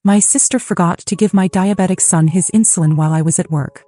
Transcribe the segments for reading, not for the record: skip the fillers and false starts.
My sister forgot to give my diabetic son his insulin while I was at work.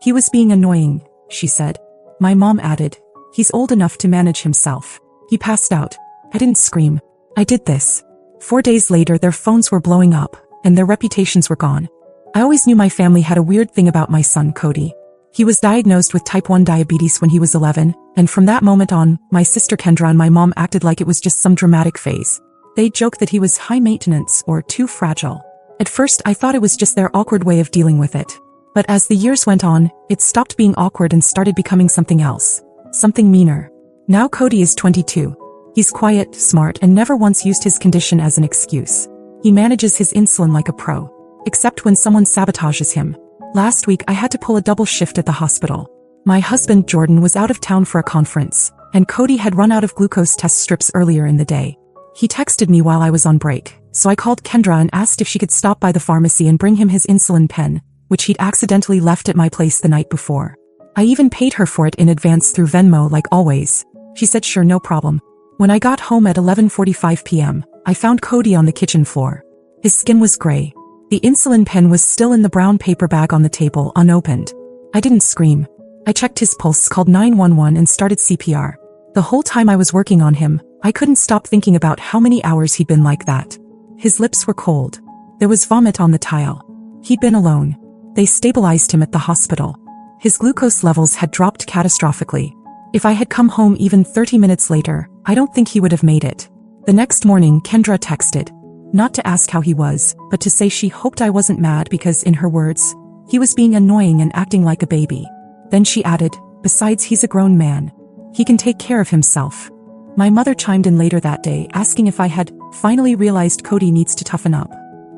He was being annoying, she said. My mom added, he's old enough to manage himself. He passed out. I didn't scream. I did this. 4 days later their phones were blowing up, and their reputations were gone. I always knew my family had a weird thing about my son Cody. He was diagnosed with type 1 diabetes when he was 11, and from that moment on, my sister Kendra and my mom acted like it was just some dramatic phase. They joked that he was high maintenance or too fragile. At first I thought it was just their awkward way of dealing with it. But as the years went on, it stopped being awkward and started becoming something else. Something meaner. Now Cody is 22. He's quiet, smart, and never once used his condition as an excuse. He manages his insulin like a pro. Except when someone sabotages him. Last week I had to pull a double shift at the hospital. My husband Jordan was out of town for a conference, and Cody had run out of glucose test strips earlier in the day. He texted me while I was on break, so I called Kendra and asked if she could stop by the pharmacy and bring him his insulin pen, which he'd accidentally left at my place the night before. I even paid her for it in advance through Venmo like always. She said sure, no problem. When I got home at 11:45 p.m., I found Cody on the kitchen floor. His skin was gray. The insulin pen was still in the brown paper bag on the table, unopened. I didn't scream. I checked his pulse, called 911 and started CPR. The whole time I was working on him, I couldn't stop thinking about how many hours he'd been like that. His lips were cold. There was vomit on the tile. He'd been alone. They stabilized him at the hospital. His glucose levels had dropped catastrophically. If I had come home even 30 minutes later, I don't think he would have made it. The next morning, Kendra texted. Not to ask how he was, but to say she hoped I wasn't mad because, in her words, he was being annoying and acting like a baby. Then she added, besides he's a grown man. He can take care of himself. My mother chimed in later that day asking if I had finally realized Cody needs to toughen up.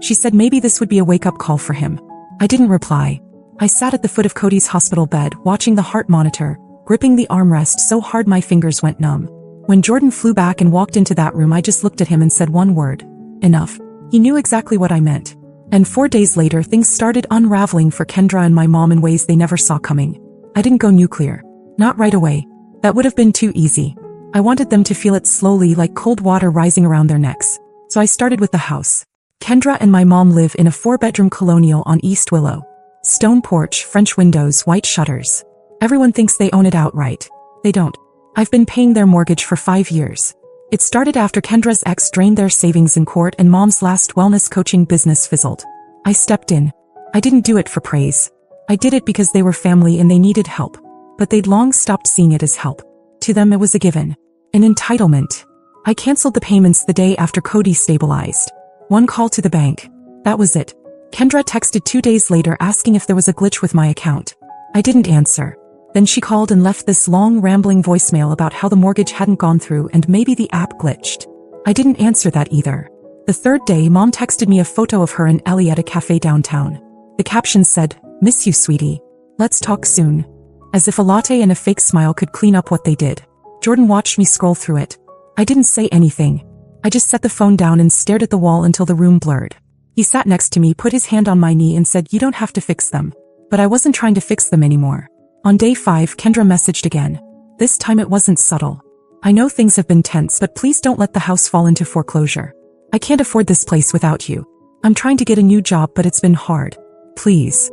She said maybe this would be a wake-up call for him. I didn't reply. I sat at the foot of Cody's hospital bed watching the heart monitor, gripping the armrest so hard my fingers went numb. When Jordan flew back and walked into that room I just looked at him and said one word. Enough. He knew exactly what I meant. And 4 days later things started unraveling for Kendra and my mom in ways they never saw coming. I didn't go nuclear. Not right away. That would have been too easy. I wanted them to feel it slowly like cold water rising around their necks. So I started with the house. Kendra and my mom live in a 4-bedroom colonial on East Willow. Stone porch, French windows, white shutters. Everyone thinks they own it outright. They don't. I've been paying their mortgage for 5 years. It started after Kendra's ex drained their savings in court and mom's last wellness coaching business fizzled. I stepped in. I didn't do it for praise. I did it because they were family and they needed help. But they'd long stopped seeing it as help. To them it was a given. An entitlement. I canceled the payments the day after Cody stabilized. One call to the bank. That was it. Kendra texted 2 days later asking if there was a glitch with my account. I didn't answer. Then she called and left this long rambling voicemail about how the mortgage hadn't gone through and maybe the app glitched. I didn't answer that either. The third day mom texted me a photo of her and Ellie at a cafe downtown. The caption said, "Miss you, sweetie. Let's talk soon." As if a latte and a fake smile could clean up what they did. Jordan watched me scroll through it. I didn't say anything. I just set the phone down and stared at the wall until the room blurred. He sat next to me, put his hand on my knee and said, "You don't have to fix them." But I wasn't trying to fix them anymore. On day 5, Kendra messaged again. This time it wasn't subtle. "I know things have been tense, but please don't let the house fall into foreclosure. I can't afford this place without you. I'm trying to get a new job, but it's been hard. Please."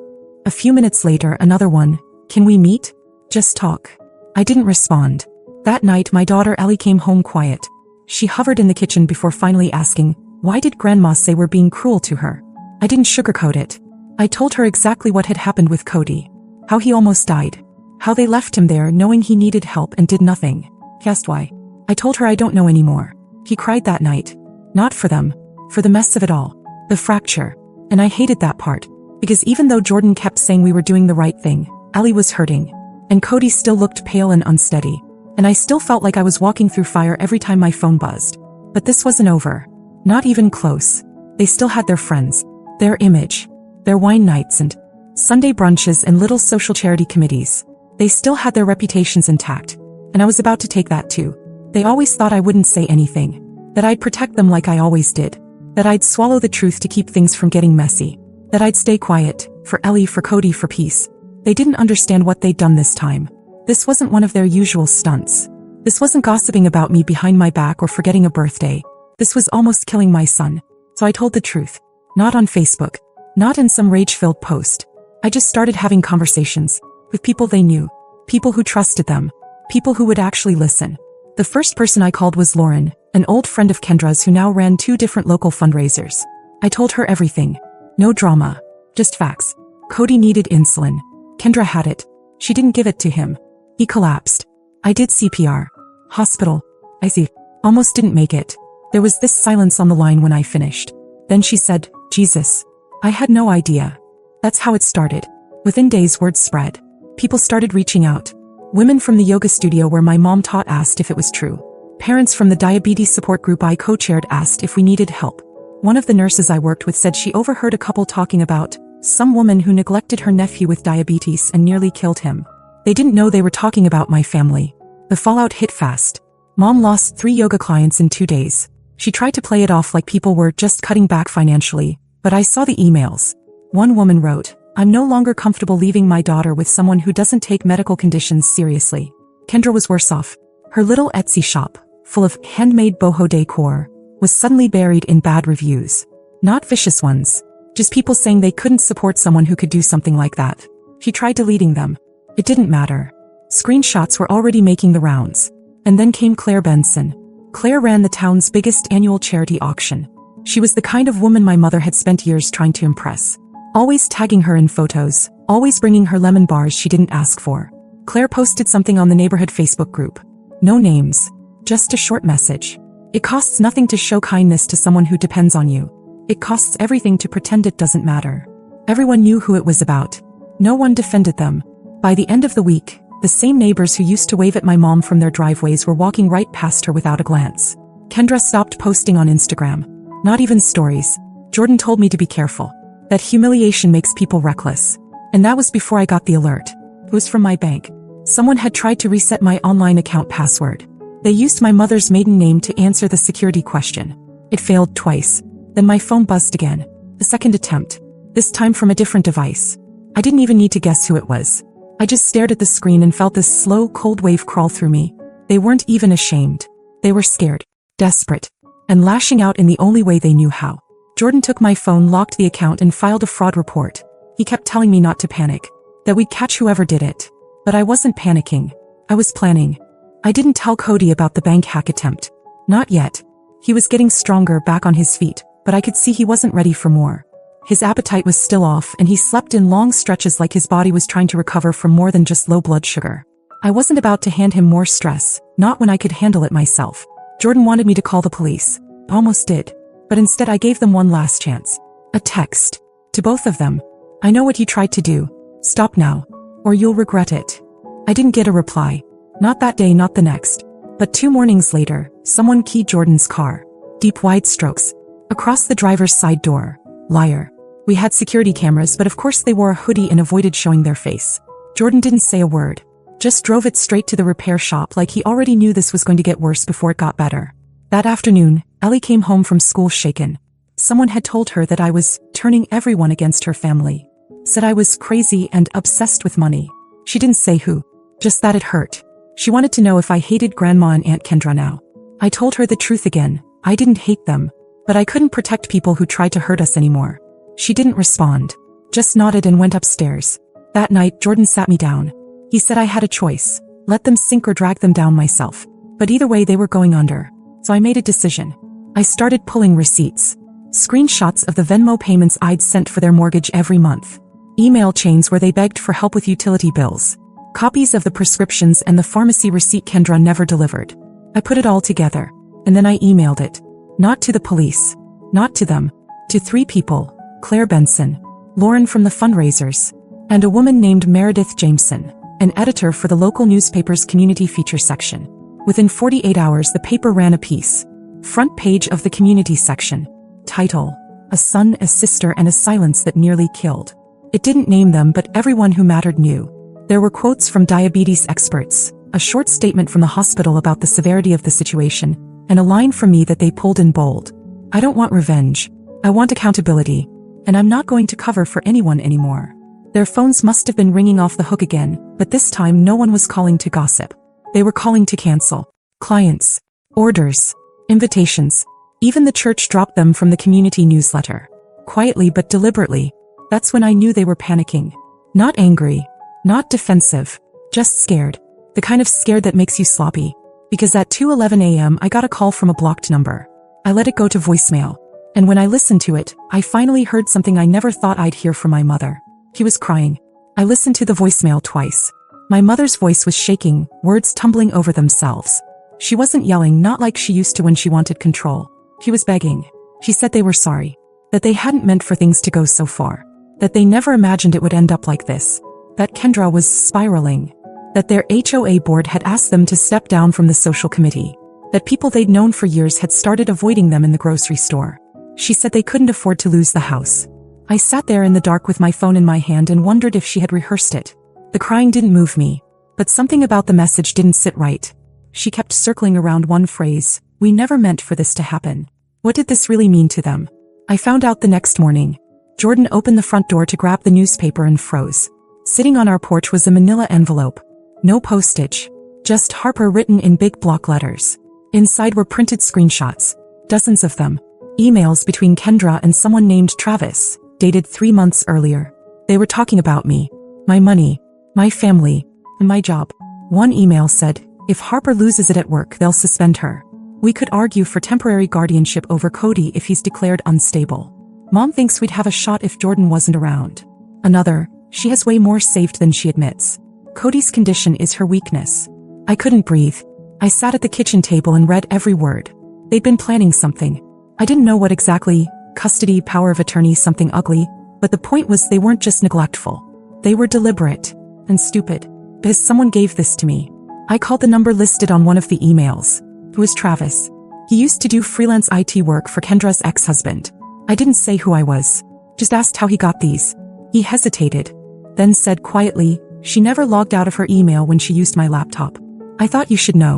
A few minutes later, another one. "Can we meet? Just talk." I didn't respond. That night my daughter Ellie came home quiet. She hovered in the kitchen before finally asking, why did Grandma say we're being cruel to her? I didn't sugarcoat it. I told her exactly what had happened with Cody. How he almost died. How they left him there knowing he needed help and did nothing. Guessed why? I told her I don't know anymore. He cried that night. Not for them. For the mess of it all. The fracture. And I hated that part. Because even though Jordan kept saying we were doing the right thing, Ellie was hurting. And Cody still looked pale and unsteady. And I still felt like I was walking through fire every time my phone buzzed. But this wasn't over. Not even close. They still had their friends. Their image. Their wine nights and Sunday brunches and little social charity committees. They still had their reputations intact. And I was about to take that too. They always thought I wouldn't say anything. That I'd protect them like I always did. That I'd swallow the truth to keep things from getting messy. That I'd stay quiet. For Ellie, for Cody, for peace. They didn't understand what they'd done this time. This wasn't one of their usual stunts. This wasn't gossiping about me behind my back or forgetting a birthday. This was almost killing my son. So I told the truth. Not on Facebook. Not in some rage-filled post. I just started having conversations with people they knew, people who trusted them, people who would actually listen. The first person I called was Lauren, an old friend of Kendra's who now ran 2 different local fundraisers. I told her everything. No drama. Just facts. Cody needed insulin. Kendra had it. She didn't give it to him. He collapsed. I did CPR. Hospital. I see. Almost didn't make it. There was this silence on the line when I finished. Then she said, Jesus. I had no idea. That's how it started. Within days, word spread. People started reaching out. Women from the yoga studio where my mom taught asked if it was true. Parents from the diabetes support group I co-chaired asked if we needed help. One of the nurses I worked with said she overheard a couple talking about some woman who neglected her nephew with diabetes and nearly killed him. They didn't know they were talking about my family. The fallout hit fast. Mom lost 3 yoga clients in 2 days. She tried to play it off like people were just cutting back financially, but I saw the emails. One woman wrote, I'm no longer comfortable leaving my daughter with someone who doesn't take medical conditions seriously. Kendra was worse off. Her little Etsy shop, full of handmade boho decor, was suddenly buried in bad reviews. Not vicious ones. Just people saying they couldn't support someone who could do something like that. She tried deleting them. It didn't matter. Screenshots were already making the rounds. And then came Claire Benson. Claire ran the town's biggest annual charity auction. She was the kind of woman my mother had spent years trying to impress. Always tagging her in photos, always bringing her lemon bars she didn't ask for. Claire posted something on the neighborhood Facebook group. No names. Just a short message. It costs nothing to show kindness to someone who depends on you. It costs everything to pretend it doesn't matter. Everyone knew who it was about. No one defended them. By the end of the week, the same neighbors who used to wave at my mom from their driveways were walking right past her without a glance. Kendra stopped posting on Instagram. Not even stories. Jordan told me to be careful. That humiliation makes people reckless. And that was before I got the alert. It was from my bank. Someone had tried to reset my online account password. They used my mother's maiden name to answer the security question. It failed twice. Then my phone buzzed again. The second attempt. This time from a different device. I didn't even need to guess who it was. I just stared at the screen and felt this slow, cold wave crawl through me. They weren't even ashamed. They were scared, desperate, and lashing out in the only way they knew how. Jordan took my phone, locked the account, and filed a fraud report. He kept telling me not to panic, that we'd catch whoever did it. But I wasn't panicking. I was planning. I didn't tell Cody about the bank hack attempt. Not yet. He was getting stronger, back on his feet, but I could see he wasn't ready for more. His appetite was still off, and he slept in long stretches like his body was trying to recover from more than just low blood sugar. I wasn't about to hand him more stress, not when I could handle it myself. Jordan wanted me to call the police. Almost did. But instead I gave them one last chance. A text. To both of them. I know what he tried to do. Stop now. Or you'll regret it. I didn't get a reply. Not that day, not the next. But 2 mornings later, someone keyed Jordan's car. Deep, wide strokes. Across the driver's side door. Liar. We had security cameras, but of course they wore a hoodie and avoided showing their face. Jordan didn't say a word. Just drove it straight to the repair shop like he already knew this was going to get worse before it got better. That afternoon, Ellie came home from school shaken. Someone had told her that I was turning everyone against her family. Said I was crazy and obsessed with money. She didn't say who. Just that it hurt. She wanted to know if I hated Grandma and Aunt Kendra now. I told her the truth again. I didn't hate them. But I couldn't protect people who tried to hurt us anymore. She didn't respond. Just nodded and went upstairs. That night, Jordan sat me down. He said I had a choice. Let them sink or drag them down myself. But either way they were going under. So I made a decision. I started pulling receipts. Screenshots of the Venmo payments I'd sent for their mortgage every month. Email chains where they begged for help with utility bills. Copies of the prescriptions and the pharmacy receipt Kendra never delivered. I put it all together. And then I emailed it. Not to the police. Not to them. To 3 people. Claire Benson. Lauren from the fundraisers. And a woman named Meredith Jameson, an editor for the local newspaper's community feature section. Within 48 hours the paper ran a piece. Front page of the community section. Title: A son, a sister, and a silence that nearly killed. It didn't name them, but everyone who mattered knew. There were quotes from diabetes experts, a short statement from the hospital about the severity of the situation, and a line from me that they pulled in bold. I don't want revenge. I want accountability. And I'm not going to cover for anyone anymore. Their phones must have been ringing off the hook again, but this time no one was calling to gossip. They were calling to cancel. Clients. Orders. Invitations. Even the church dropped them from the community newsletter. quietly but deliberately. That's when I knew they were panicking. Not angry. Not defensive. Just scared. The kind of scared that makes you sloppy. Because at 2:11 a.m. I got a call from a blocked number. I let it go to voicemail. And when I listened to it, I finally heard something I never thought I'd hear from my mother. He was crying. I listened to the voicemail twice. My mother's voice was shaking, words tumbling over themselves. She wasn't yelling, not like she used to when she wanted control. She was begging. She said they were sorry. That they hadn't meant for things to go so far. That they never imagined it would end up like this. That Kendra was spiraling. That their HOA board had asked them to step down from the social committee. That people they'd known for years had started avoiding them in the grocery store. She said they couldn't afford to lose the house. I sat there in the dark with my phone in my hand and wondered if she had rehearsed it. The crying didn't move me. But something about the message didn't sit right. She kept circling around one phrase, "We never meant for this to happen." What did this really mean to them? I found out the next morning. Jordan opened the front door to grab the newspaper and froze. Sitting on our porch was a manila envelope. No postage. Just Harper written in big block letters. Inside were printed screenshots. Dozens of them. Emails between Kendra and someone named Travis, dated 3 months earlier. They were talking about me, my money, my family, and my job. One email said, if Harper loses it at work, they'll suspend her. We could argue for temporary guardianship over Cody if he's declared unstable. Mom thinks we'd have a shot if Jordan wasn't around. Another, she has way more saved than she admits. Cody's condition is her weakness. I couldn't breathe. I sat at the kitchen table and read every word. They'd been planning something. I didn't know what exactly, custody, power of attorney, something ugly, but the point was they weren't just neglectful. They were deliberate and stupid. Because someone gave this to me. I called the number listed on one of the emails. It was Travis. He used to do freelance IT work for Kendra's ex-husband. I didn't say who I was. Just asked how he got these. He hesitated. Then said quietly, she never logged out of her email when she used my laptop. I thought you should know.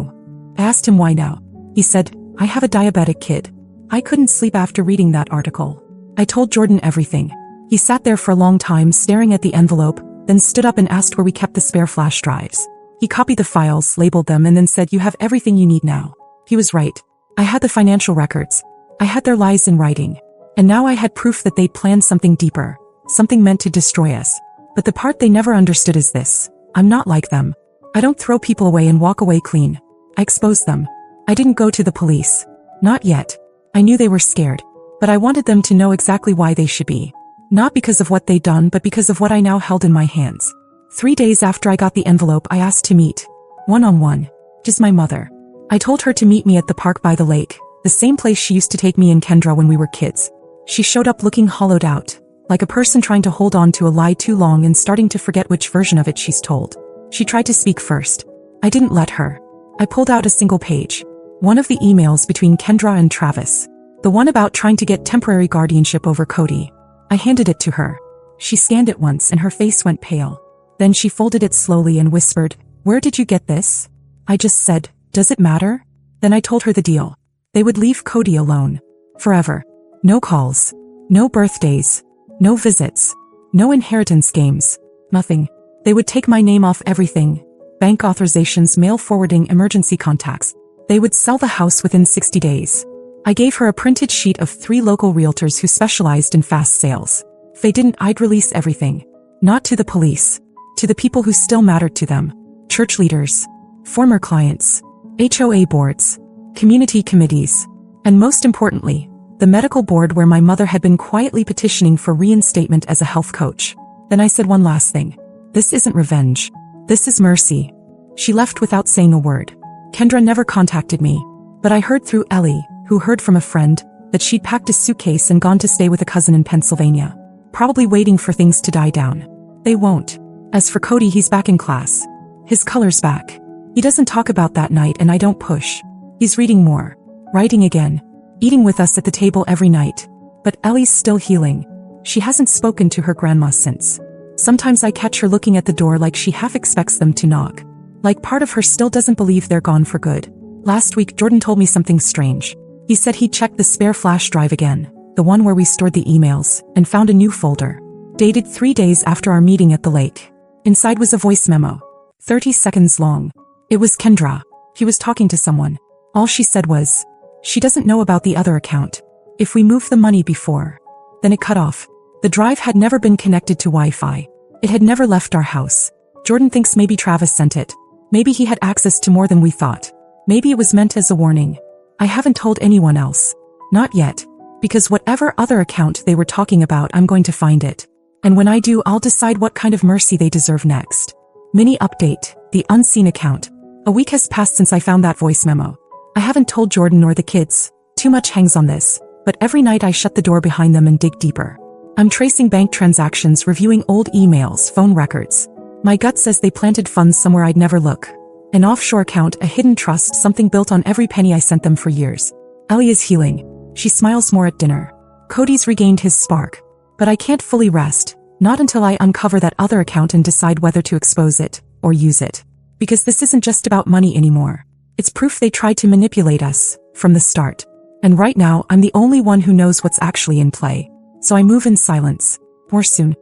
I asked him why now. He said, I have a diabetic kid. I couldn't sleep after reading that article. I told Jordan everything. He sat there for a long time staring at the envelope, then stood up and asked where we kept the spare flash drives. He copied the files, labeled them, and then said, you have everything you need now. He was right. I had the financial records. I had their lies in writing. And now I had proof that they'd planned something deeper, something meant to destroy us. But the part they never understood is this. I'm not like them. I don't throw people away and walk away clean. I expose them. I didn't go to the police. Not yet. I knew they were scared. But I wanted them to know exactly why they should be. Not because of what they'd done, but because of what I now held in my hands. 3 days after I got the envelope, I asked to meet. One-on-one. Just my mother. I told her to meet me at the park by the lake, the same place she used to take me and Kendra when we were kids. She showed up looking hollowed out, like a person trying to hold on to a lie too long and starting to forget which version of it she's told. She tried to speak first. I didn't let her. I pulled out a single page. One of the emails between Kendra and Travis. The one about trying to get temporary guardianship over Cody. I handed it to her. She scanned it once and her face went pale. Then she folded it slowly and whispered, where did you get this? I just said, does it matter? Then I told her the deal. They would leave Cody alone. Forever. No calls. No birthdays. No visits. No inheritance games. Nothing. They would take my name off everything. Bank authorizations, mail forwarding, emergency contacts. They would sell the house within 60 days. I gave her a printed sheet of 3 local realtors who specialized in fast sales. If they didn't, I'd release everything. Not to the police. To the people who still mattered to them. Church leaders. Former clients. HOA boards. Community committees. And most importantly, the medical board where my mother had been quietly petitioning for reinstatement as a health coach. Then I said one last thing. This isn't revenge. This is mercy. She left without saying a word. Kendra never contacted me. But I heard through Ellie, who heard from a friend, that she'd packed a suitcase and gone to stay with a cousin in Pennsylvania. Probably waiting for things to die down. They won't. As for Cody, he's back in class. His color's back. He doesn't talk about that night and I don't push. He's reading more. Writing again. Eating with us at the table every night. But Ellie's still healing. She hasn't spoken to her grandma since. Sometimes I catch her looking at the door like she half expects them to knock. Like part of her still doesn't believe they're gone for good. Last week Jordan told me something strange. He said he'd checked the spare flash drive again, the one where we stored the emails, and found a new folder. Dated 3 days after our meeting at the lake. Inside was a voice memo. 30 seconds long. It was Kendra. He was talking to someone. All she said was, she doesn't know about the other account. If we move the money before. Then it cut off. The drive had never been connected to Wi-Fi. It had never left our house. Jordan thinks maybe Travis sent it. Maybe he had access to more than we thought. Maybe it was meant as a warning. I haven't told anyone else. Not yet. Because whatever other account they were talking about, I'm going to find it. And when I do, I'll decide what kind of mercy they deserve next. Mini update, the unseen account. A week has passed since I found that voice memo. I haven't told Jordan or the kids. Too much hangs on this. But every night I shut the door behind them and dig deeper. I'm tracing bank transactions, reviewing old emails, phone records. My gut says they planted funds somewhere I'd never look. An offshore account, a hidden trust, something built on every penny I sent them for years. Ellie is healing. She smiles more at dinner. Cody's regained his spark. But I can't fully rest, not until I uncover that other account and decide whether to expose it or use it. Because this isn't just about money anymore. It's proof they tried to manipulate us from the start. And right now, I'm the only one who knows what's actually in play. So I move in silence. More soon.